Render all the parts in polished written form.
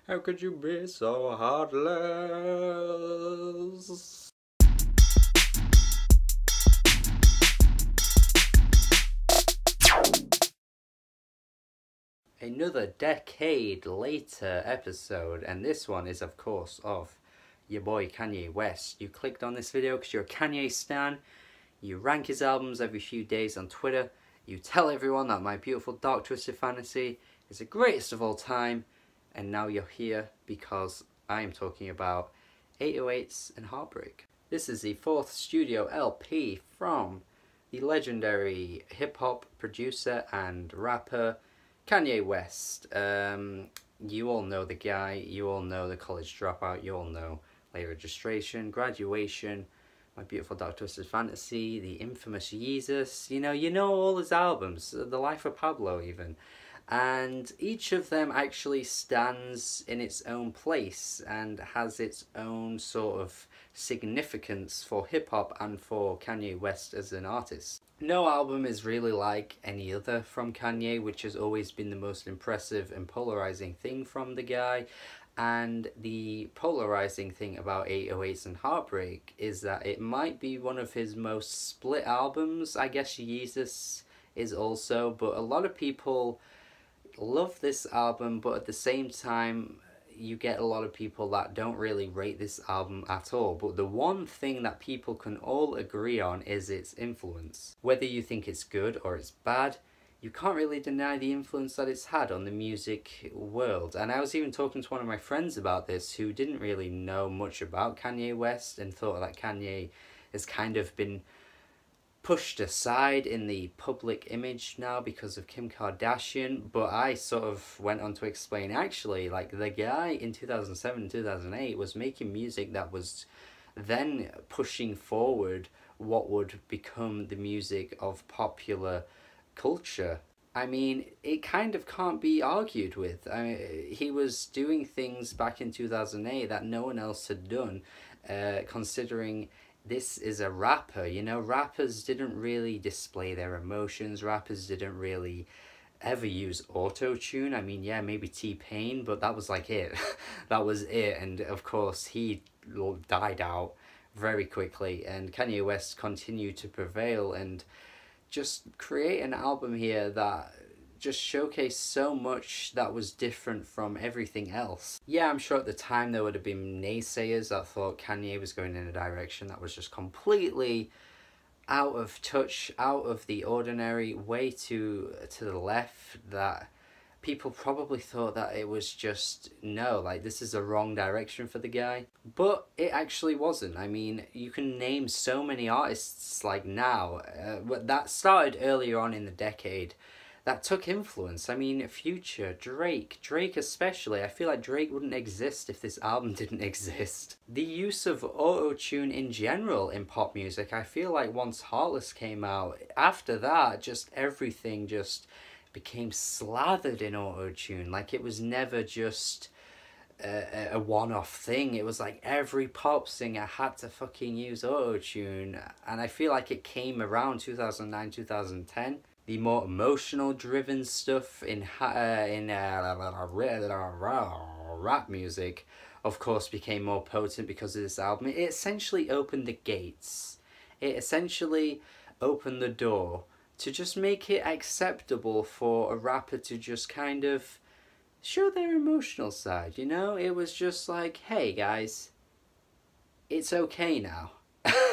How could you be so heartless? Another decade later episode, and this one is of course of your boy Kanye West. You clicked on this video because you're a Kanye stan, you rank his albums every few days on Twitter, you tell everyone that My Beautiful Dark Twisted Fantasy is the greatest of all time, and now you're here because I am talking about 808s and Heartbreak. This is the fourth studio LP from the legendary hip-hop producer and rapper Kanye West. You all know the guy, you all know the college dropout, you all know Late Registration, Graduation, My Beautiful Dark Twisted Fantasy, the infamous Yeezus, you know all his albums, The Life of Pablo even. And each of them actually stands in its own place and has its own sort of significance for hip-hop and for Kanye West as an artist. No album is really like any other from Kanye, which has always been the most impressive and polarizing thing from the guy. And the polarizing thing about 808s and Heartbreak is that it might be one of his most split albums. I guess Yeezus is also, but a lot of people love this album, but at the same time you get a lot of people that don't really rate this album at all. But the one thing that people can all agree on is its influence. Whether you think it's good or it's bad, you can't really deny the influence that it's had on the music world. And I was even talking to one of my friends about this who didn't really know much about Kanye West and thought that Kanye has kind of been pushed aside in the public image now because of Kim Kardashian. But I sort of went on to explain, actually, like, the guy in 2007 2008 was making music that was then pushing forward what would become the music of popular culture. I mean, it kind of can't be argued with. He was doing things back in 2008 that no one else had done, considering this is a rapper. Rappers didn't really display their emotions. Rappers didn't really ever use Autotune. I mean, yeah, maybe T-Pain, but that was like it. That was it. And of course, he died out very quickly, and Kanye West continued to prevail and just create an album here that just showcased so much that was different from everything else. Yeah, I'm sure at the time there would have been naysayers that thought Kanye was going in a direction that was just completely out of touch, out of the ordinary, way to the left, that people probably thought that it was just, no, like, this is the wrong direction for the guy. But it actually wasn't. I mean, you can name so many artists, like, now, that started earlier on in the decade, that took influence. I mean, Future, Drake especially. I feel like Drake wouldn't exist if this album didn't exist. The use of Autotune in general in pop music, I feel like once Heartless came out, after that, just everything just became slathered in Autotune. Like, it was never just a one-off thing. It was like every pop singer had to fucking use Autotune. And I feel like it came around 2009, 2010. The more emotional driven stuff in rap music, of course, became more potent because of this album. It essentially opened the gates. It essentially opened the door to just make it acceptable for a rapper to just kind of show their emotional side, It was just like, hey guys, it's okay now.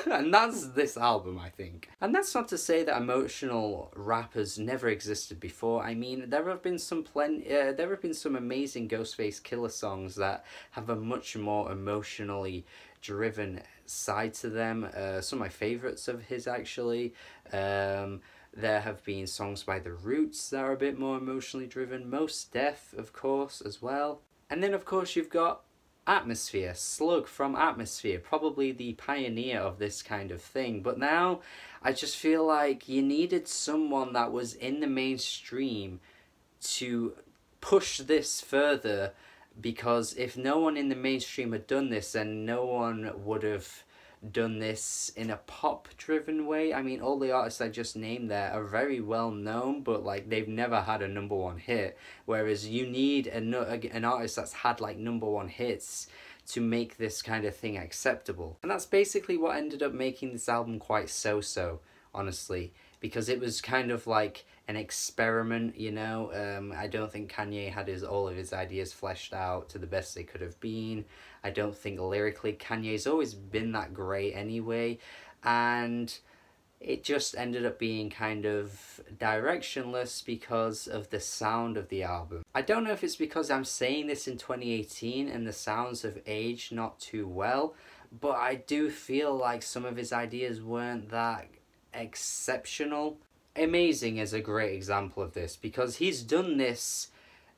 And that's this album, I think. And that's not to say that emotional rappers never existed before. I mean, there have been some amazing Ghostface Killer songs that have a much more emotionally driven side to them. Some of my favorites of his, actually. There have been songs by The Roots that are a bit more emotionally driven. Mos Def, of course, as well. And then, of course, you've got Atmosphere, Slug from Atmosphere, probably the pioneer of this kind of thing. But now I just feel like you needed someone that was in the mainstream to push this further, because if no one in the mainstream had done this, then no one would have done this in a pop driven way. I mean, all the artists I just named there are very well known, but like they've never had a #1 hit, whereas you need an artist that's had like #1 hits to make this kind of thing acceptable. And that's basically what ended up making this album quite so-so, honestly, because it was kind of like an experiment, you know. I don't think Kanye had all of his ideas fleshed out to the best they could have been. I don't think lyrically Kanye's always been that great anyway, and it just ended up being kind of directionless because of the sound of the album. I don't know if it's because I'm saying this in 2018 and the sounds have aged not too well, but I do feel like some of his ideas weren't that exceptional. Amazing is a great example of this because he's done this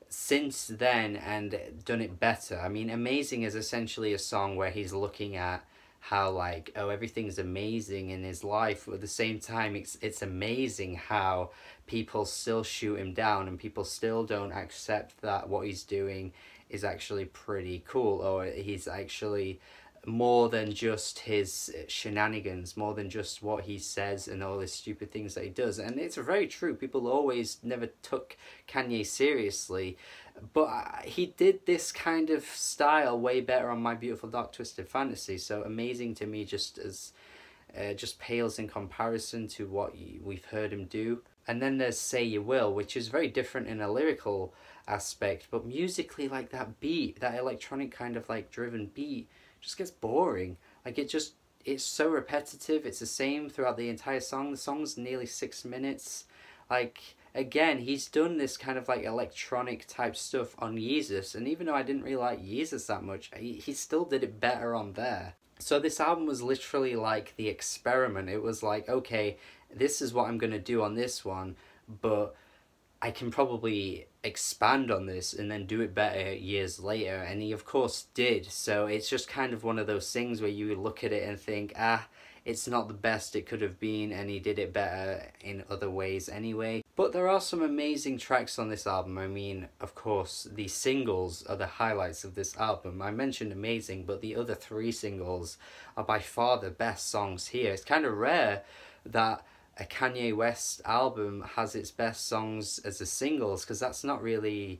since then and done it better. I mean, Amazing is essentially a song where he's looking at how like, oh, everything's amazing in his life, but at the same time it's amazing how people still shoot him down and people still don't accept that what he's doing is actually pretty cool, or he's actually more than just his shenanigans, more than just what he says and all the stupid things that he does. And it's very true, people always never took Kanye seriously, but he did this kind of style way better on My Beautiful Dark Twisted Fantasy. So Amazing to me just pales in comparison to what we've heard him do. And then there's Say You Will, which is very different in a lyrical aspect, but musically, like that beat, that electronic kind of like driven beat just gets boring. Like it's so repetitive. It's the same throughout the entire song. The song's nearly 6 minutes. Like, again, he's done this kind of like electronic type stuff on Yeezus, and even though I didn't really like Yeezus that much, he still did it better on there. So this album was literally like the experiment. It was like, okay, this is what I'm gonna do on this one, but I can probably expand on this and then do it better years later, and he of course did. So it's just kind of one of those things where you look at it and think, it's not the best it could have been, and he did it better in other ways anyway. But there are some amazing tracks on this album. I mean, of course, the singles are the highlights of this album. I mentioned Amazing, but the other 3 singles are by far the best songs here. It's kind of rare that a Kanye West album has its best songs as the singles, because that's not really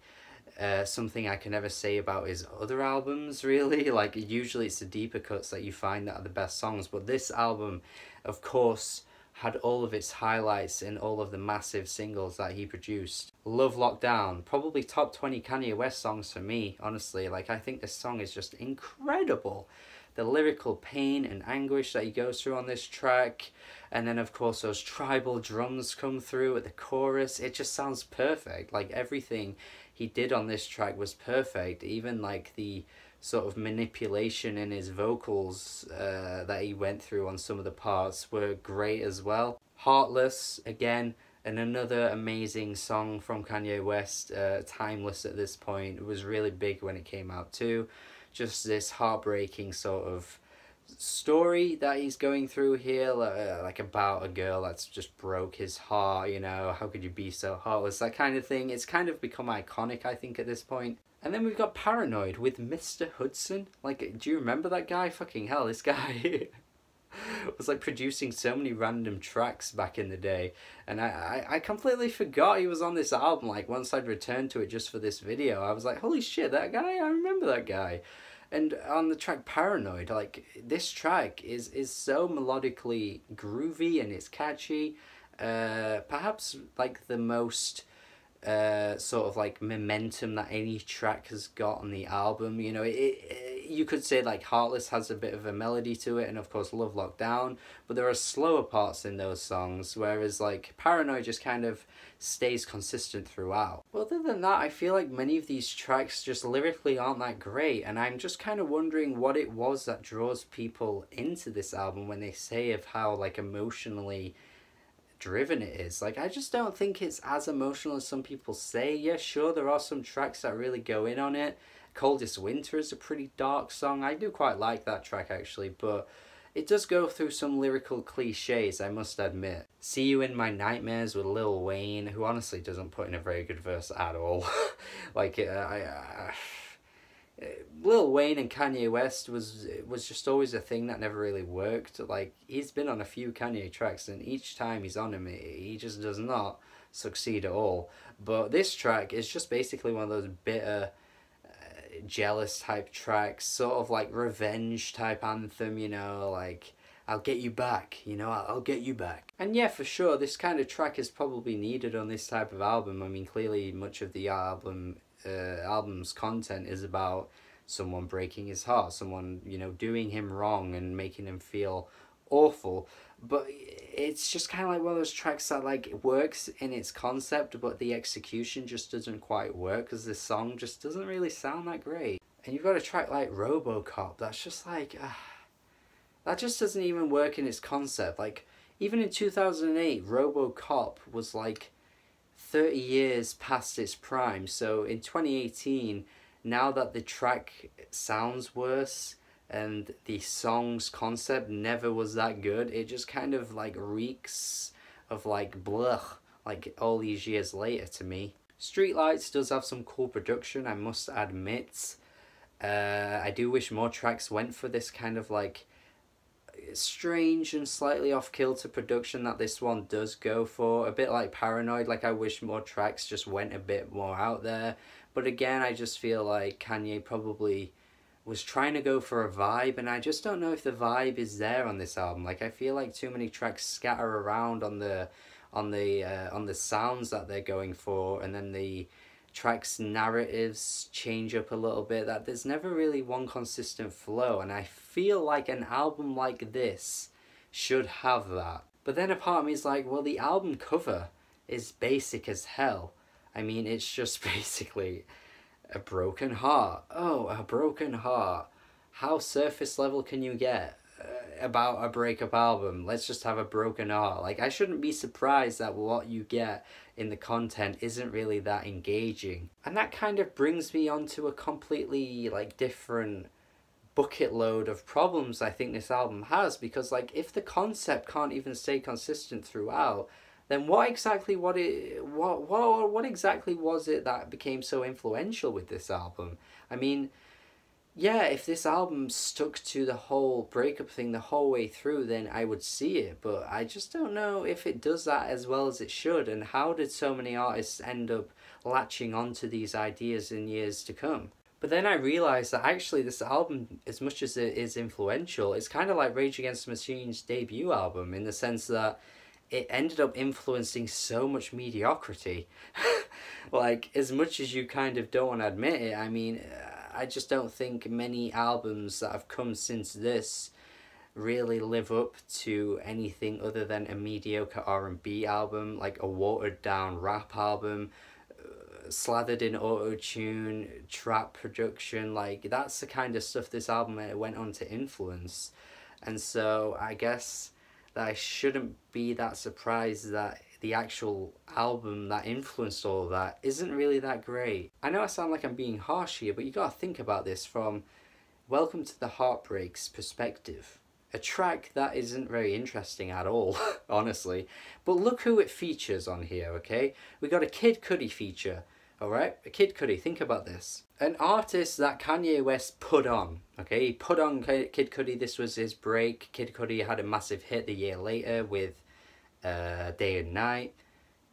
something I can ever say about his other albums, really. Like, usually it's the deeper cuts that you find that are the best songs, but this album, of course, had all of its highlights in all of the massive singles that he produced. Love Lockdown, probably top 20 Kanye West songs for me, honestly. Like, I think this song is just incredible. The lyrical pain and anguish that he goes through on this track, and then of course those tribal drums come through at the chorus. It just sounds perfect. Like, everything he did on this track was perfect. Even like the sort of manipulation in his vocals that he went through on some of the parts were great as well. Heartless, again, and another amazing song from Kanye West, timeless at this point. It was really big when it came out too. Just this heartbreaking sort of story that he's going through here, like about a girl that's just broke his heart, you know, how could you be so heartless, that kind of thing. It's kind of become iconic, I think, at this point. And then we've got Paranoid with Mr. Hudson. Like, do you remember that guy? Fucking hell, this guy was like producing so many random tracks back in the day, and I completely forgot he was on this album. Like, once I'd returned to it just for this video, I was like, holy shit, that guy, I remember that guy. And on the track Paranoid, like, this track is so melodically groovy and it's catchy. Perhaps like the most sort of like momentum that any track has got on the album. You know, you could say like Heartless has a bit of a melody to it, and of course Love Lockdown, but there are slower parts in those songs, whereas like Paranoid just kind of stays consistent throughout. But other than that, I feel like many of these tracks just lyrically aren't that great, and I'm just kind of wondering what it was that draws people into this album when they say of how like emotionally driven it is. Like, I just don't think it's as emotional as some people say. Yeah, sure, there are some tracks that really go in on it. Coldest Winter is a pretty dark song. I do quite like that track actually, but it does go through some lyrical cliches, I must admit. See You in My Nightmares with Lil Wayne, who honestly doesn't put in a very good verse at all. Like, Lil Lil Wayne and Kanye West was just always a thing that never really worked. Like, he's been on a few Kanye tracks, and each time he's on them, he just does not succeed at all. But this track is just basically one of those bitter, jealous type tracks, sort of like revenge type anthem, you know, like, I'll get you back, you know, I'll get you back. And yeah, for sure, this kind of track is probably needed on this type of album. I mean, clearly much of the album's content is about someone breaking his heart, someone, you know, doing him wrong and making him feel awful. But it's just kind of like one of those tracks that, like, works in its concept, but the execution just doesn't quite work because the song just doesn't really sound that great. And you've got a track like RoboCop that's just like, that just doesn't even work in its concept. Like, even in 2008, RoboCop was like 30 years past its prime. So in 2018, now that the track sounds worse and the song's concept never was that good, it just kind of like reeks of like blech, like all these years later to me. Streetlights does have some cool production, I must admit. I do wish more tracks went for this kind of like strange and slightly off-kilter production that this one does go for. A bit like Paranoid, like I wish more tracks just went a bit more out there. But again, I just feel like Kanye probably was trying to go for a vibe, and I just don't know if the vibe is there on this album. Like, I feel like too many tracks scatter around on the sounds that they're going for, and then the tracks' narratives change up a little bit, that there's never really one consistent flow, and I feel like an album like this should have that. But then a part of me is like, well, the album cover is basic as hell. I mean, it's just basically a broken heart. Oh, a broken heart. How surface level can you get about a breakup album? Let's just have a broken heart. Like, I shouldn't be surprised that what you get in the content isn't really that engaging. And that kind of brings me onto a completely like different bucket load of problems I think this album has, because like, if the concept can't even stay consistent throughout, then what exactly was it that became so influential with this album? I mean, yeah, if this album stuck to the whole breakup thing the whole way through, then I would see it, but I just don't know if it does that as well as it should, and how did so many artists end up latching onto these ideas in years to come? But then I realised that actually this album, as much as it is influential, it's kind of like Rage Against the Machine's debut album, in the sense that it ended up influencing so much mediocrity. Like, as much as you kind of don't want to admit it, I mean, I just don't think many albums that have come since this really live up to anything other than a mediocre R&B album, like a watered down rap album, slathered in auto-tune, trap production. Like, that's the kind of stuff this album went on to influence. And so I guess that I shouldn't be that surprised that the actual album that influenced all of that isn't really that great. I know I sound like I'm being harsh here, but you gotta think about this from Welcome to the Heartbreak's perspective. A track that isn't very interesting at all, honestly. But look who it features on here, okay? We got a Kid Cudi feature, alright? A Kid Cudi, think about this. An artist that Kanye West put on, okay? He put on Kid Cudi, this was his break. Kid Cudi had a massive hit the year later with Day and Night.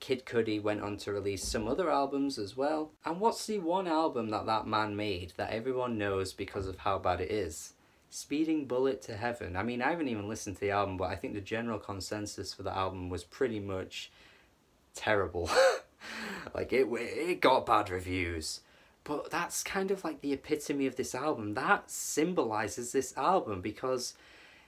Kid Cudi went on to release some other albums as well. And what's the one album that that man made that everyone knows because of how bad it is? Speeding Bullet to Heaven. I mean, I haven't even listened to the album, but I think the general consensus for the album was pretty much terrible. Like, it got bad reviews. But that's kind of like the epitome of this album. That symbolizes this album, because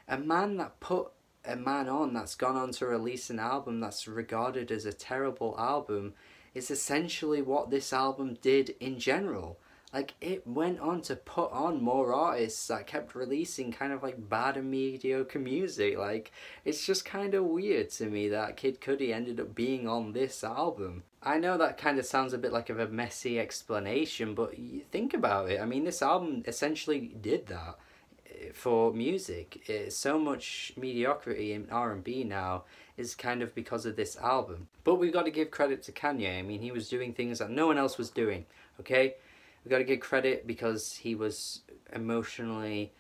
a man that put a man on that's gone on to release an album that's regarded as a terrible album is essentially what this album did in general. Like, it went on to put on more artists that kept releasing kind of like bad and mediocre music. Like, it's just kind of weird to me that Kid Cudi ended up being on this album. I know that kind of sounds a bit like of a messy explanation, but you think about it. I mean, this album essentially did that for music. So much mediocrity in R&B now is kind of because of this album. But we've got to give credit to Kanye. I mean, he was doing things that no one else was doing, okay? We've got to give credit because he was emotionally,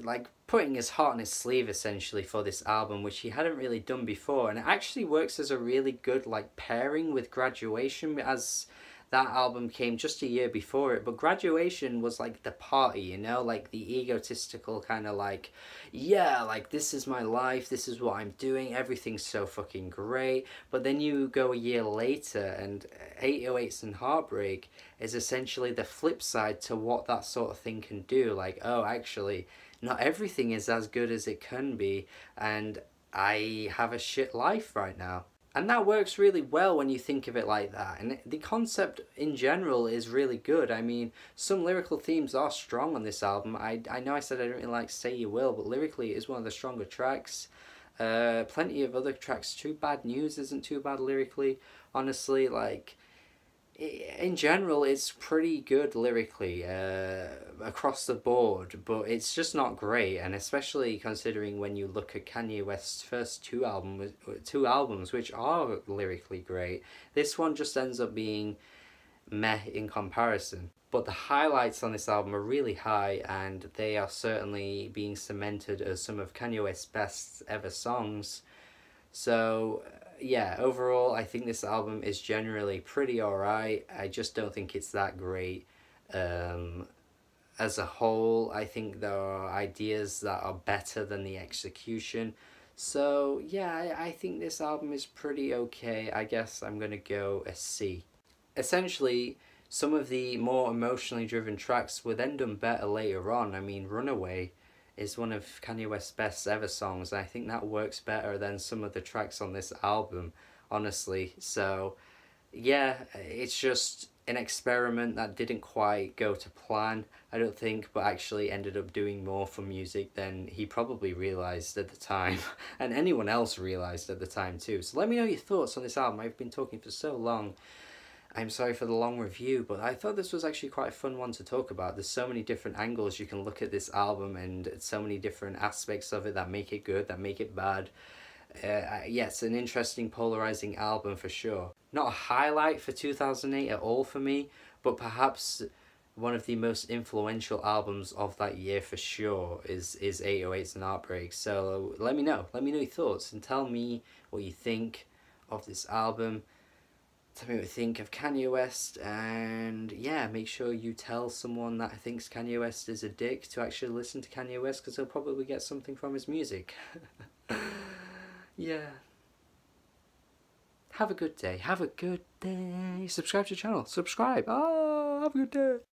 like, putting his heart on his sleeve essentially for this album, which he hadn't really done before, and it actually works as a really good like pairing with Graduation, as that album came just a year before it. But Graduation was like the party, you know, like the egotistical kind of like, yeah, like this is my life, this is what I'm doing, everything's so fucking great. But then you go a year later and 808s and Heartbreak is essentially the flip side to what that sort of thing can do. Like, oh, actually, not everything is as good as it can be, and I have a shit life right now. And that works really well when you think of it like that. And the concept in general is really good. I mean, some lyrical themes are strong on this album. I know I said I don't really like Say You Will, but lyrically it is one of the stronger tracks. Plenty of other tracks too. Bad News isn't too bad lyrically. Honestly, like, in general, it's pretty good lyrically across the board, but it's just not great. And especially considering when you look at Kanye West's first two albums, which are lyrically great, this one just ends up being meh in comparison. But the highlights on this album are really high, and they are certainly being cemented as some of Kanye West's best ever songs. So yeah, overall, I think this album is generally pretty alright. I just don't think it's that great. As a whole, I think there are ideas that are better than the execution. So yeah, I think this album is pretty okay. I guess I'm gonna go a C. Essentially, some of the more emotionally driven tracks were then done better later on. I mean, Runaway is one of Kanye West's best ever songs, and I think that works better than some of the tracks on this album, honestly. So yeah, it's just an experiment that didn't quite go to plan, I don't think, but actually ended up doing more for music than he probably realised at the time, and anyone else realised at the time too. So let me know your thoughts on this album. I've been talking for so long. I'm sorry for the long review, but I thought this was actually quite a fun one to talk about. There's so many different angles you can look at this album, and so many different aspects of it that make it good, that make it bad. Yeah, it's an interesting, polarising album for sure. Not a highlight for 2008 at all for me, but perhaps one of the most influential albums of that year for sure is 808s and Heartbreak. So let me know your thoughts, and tell me what you think of this album. Tell me what you think of Kanye West, and yeah, make sure you tell someone that thinks Kanye West is a dick to actually listen to Kanye West, because they'll probably get something from his music. Yeah. Have a good day. Have a good day. Subscribe to the channel. Subscribe. Oh, have a good day.